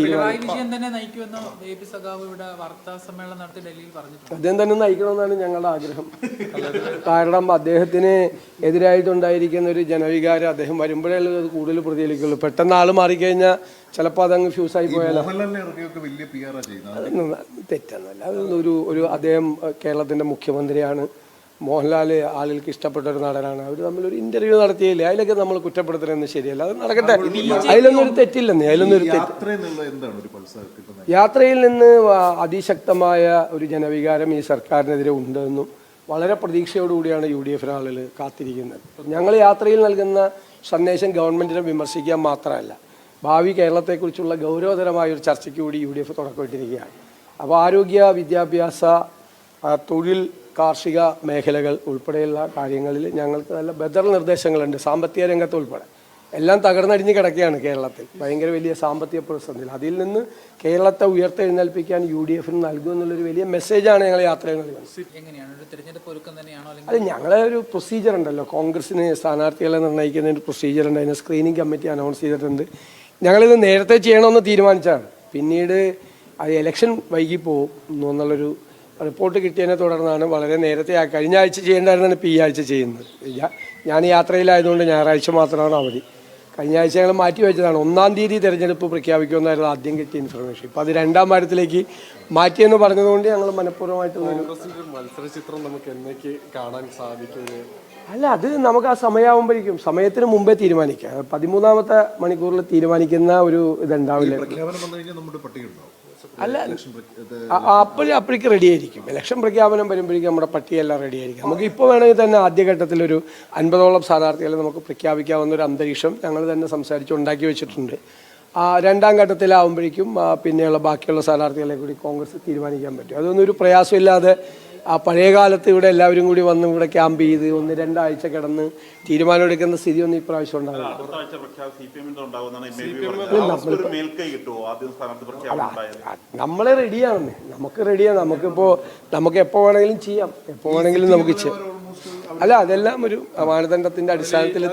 അദ്ദേഹം തന്നെ നയിക്കണമെന്നാണ് ഞങ്ങളുടെ ആഗ്രഹം. കാരണം അദ്ദേഹത്തിന് എതിരായിട്ടുണ്ടായിരിക്കുന്ന ഒരു ജനവികാരം അദ്ദേഹം വരുമ്പോഴേ അത് കൂടുതൽ പ്രതികരിക്കുള്ളൂ. പെട്ടെന്ന് ആൾ മാറിക്കഴിഞ്ഞാൽ ചിലപ്പോൾ അതങ്ങ് ഫ്യൂസായി പോയാലോ. തെറ്റൊന്നുമല്ല. ഒരു അദ്ദേഹം കേരളത്തിൻ്റെ മുഖ്യമന്ത്രിയാണ്. മോഹൻലാൽ ആളുകൾക്ക് ഇഷ്ടപ്പെട്ട ഒരു നടനാണ്. അവർ തമ്മിലൊരു ഇന്റർവ്യൂ നടത്തിയില്ലേ, അതിലൊക്കെ നമ്മൾ കുറ്റപ്പെടുത്തണമെന്ന് ശരിയല്ല. അത് നടക്കട്ടെ, അതിലൊന്നും ഒരു തെറ്റില്ലെന്നേ. അതിലൊന്നും ഒരു യാത്രയിൽ നിന്ന് അതിശക്തമായ ഒരു ജനവികാരം ഈ സർക്കാരിനെതിരെ ഉണ്ടെന്നും വളരെ പ്രതീക്ഷയോടുകൂടിയാണ് UDF ആളുകൾ കാത്തിരിക്കുന്നത്. ഞങ്ങൾ യാത്രയിൽ നൽകുന്ന സന്ദേശം ഗവൺമെന്റിനെ വിമർശിക്കാൻ മാത്രമല്ല, ഭാവി കേരളത്തെക്കുറിച്ചുള്ള ഗൗരവതരമായ ഒരു ചർച്ചയ്ക്ക് കൂടി UDF തുടക്കമിട്ടിരിക്കുകയാണ്. അപ്പോൾ ആരോഗ്യ, വിദ്യാഭ്യാസ, തൊഴിൽ, കാർഷിക മേഖലകൾ ഉൾപ്പെടെയുള്ള കാര്യങ്ങളിൽ ഞങ്ങൾക്ക് നല്ല ബദൽ നിർദ്ദേശങ്ങളുണ്ട്. സാമ്പത്തിക രംഗത്ത് ഉൾപ്പെടെ എല്ലാം തകർന്നടിഞ്ഞ് കിടക്കുകയാണ് കേരളത്തിൽ. ഭയങ്കര വലിയ സാമ്പത്തിക പ്രതിസന്ധിയിൽ. അതിൽ നിന്ന് കേരളത്തെ ഉയർത്തെഴുന്നേൽപ്പിക്കാൻ UDF നൽകുമെന്നുള്ളൊരു വലിയ മെസ്സേജാണ് ഞങ്ങൾ യാത്രയിൽ നൽകുന്നത്. അത് ഞങ്ങളെ ഒരു പ്രൊസീജിയർ ഉണ്ടല്ലോ, കോൺഗ്രസിന് സ്ഥാനാർത്ഥികളെ നിർണ്ണയിക്കുന്നതിന് പ്രൊസീജിയർ ഉണ്ട്. അതിന് സ്ക്രീനിങ് കമ്മിറ്റി അനൗൺസ് ചെയ്തിട്ടുണ്ട്. ഞങ്ങളിത് നേരത്തെ ചെയ്യണമെന്ന് തീരുമാനിച്ചതാണ്. പിന്നീട് അത് ഇലക്ഷൻ വൈകി പോകും എന്നുള്ളൊരു റിപ്പോർട്ട് കിട്ടിയതിനെ തുടർന്നാണ് വളരെ നേരത്തെ കഴിഞ്ഞ ആഴ്ച ചെയ്യേണ്ടതായിരുന്നു ഇപ്പോൾ ഈ ആഴ്ച ചെയ്യുന്നത്. ഞാൻ യാത്രയിലായതുകൊണ്ട് ഞായറാഴ്ച മാത്രമാണ് അവധി. കഴിഞ്ഞ ആഴ്ച ഞങ്ങൾ മാറ്റി വെച്ചതാണ്. 1-ാം തീയതി തെരഞ്ഞെടുപ്പ് പ്രഖ്യാപിക്കുമെന്നായിരുന്നു ആദ്യം കിട്ടിയ ഇൻഫർമേഷൻ. ഇപ്പോൾ അത് 2-ാം വാരത്തിലേക്ക് മാറ്റിയെന്ന് പറഞ്ഞതുകൊണ്ട് ഞങ്ങൾ മനഃപൂർവ്വമായിട്ടുള്ളൊരു മത്സരചിത്രം നമുക്ക് എന്നേക്ക് കാണാൻ സാധിക്കുന്നത്. അല്ല, അത് നമുക്ക് ആ സമയമാകുമ്പോഴേക്കും, സമയത്തിന് മുമ്പേ തീരുമാനിക്കാം. 13-ാമത്തെ മണിക്കൂറിൽ തീരുമാനിക്കുന്ന ഒരു ഇതുണ്ടാവില്ല. അല്ല, അപ്പോഴേക്ക് റെഡി ആയിരിക്കും. ഇലക്ഷൻ പ്രഖ്യാപനം വരുമ്പോഴേക്കും നമ്മുടെ പട്ടികയെല്ലാം റെഡി ആയിരിക്കും. നമുക്ക് ഇപ്പോൾ വേണമെങ്കിൽ തന്നെ ആദ്യഘട്ടത്തിലൊരു 50ഓളം സ്ഥാനാർത്ഥികളെ നമുക്ക് പ്രഖ്യാപിക്കാവുന്ന ഒരു അന്തരീക്ഷം ഞങ്ങൾ തന്നെ സംസാരിച്ച് ഉണ്ടാക്കി വെച്ചിട്ടുണ്ട്. 2-ാം ഘട്ടത്തിലാവുമ്പോഴേക്കും പിന്നെയുള്ള ബാക്കിയുള്ള സ്ഥാനാർത്ഥികളെ കൂടി കോൺഗ്രസ് തീരുമാനിക്കാൻ പറ്റും. അതൊന്നും ഒരു പ്രയാസമില്ലാതെ പഴയ കാലത്ത് ഇവിടെ എല്ലാവരും കൂടി വന്ന് ഇവിടെ ക്യാമ്പ് ചെയ്ത് 1-2 ആഴ്ച കിടന്ന് തീരുമാനമെടുക്കുന്ന സ്ഥിതി ഒന്നും ഇപ്രാവശ്യം ഉണ്ടാവില്ല. നമ്മളെ റെഡിയാണെന്നേ, നമുക്ക് റെഡിയാണ്. നമുക്ക് എപ്പോൾ വേണമെങ്കിലും ചെയ്യാം, എപ്പോൾ വേണമെങ്കിലും നമുക്ക് ചെയ്യാം. അല്ല, അതെല്ലാം ഒരു മാനദണ്ഡത്തിന്റെ അടിസ്ഥാനത്തിൽ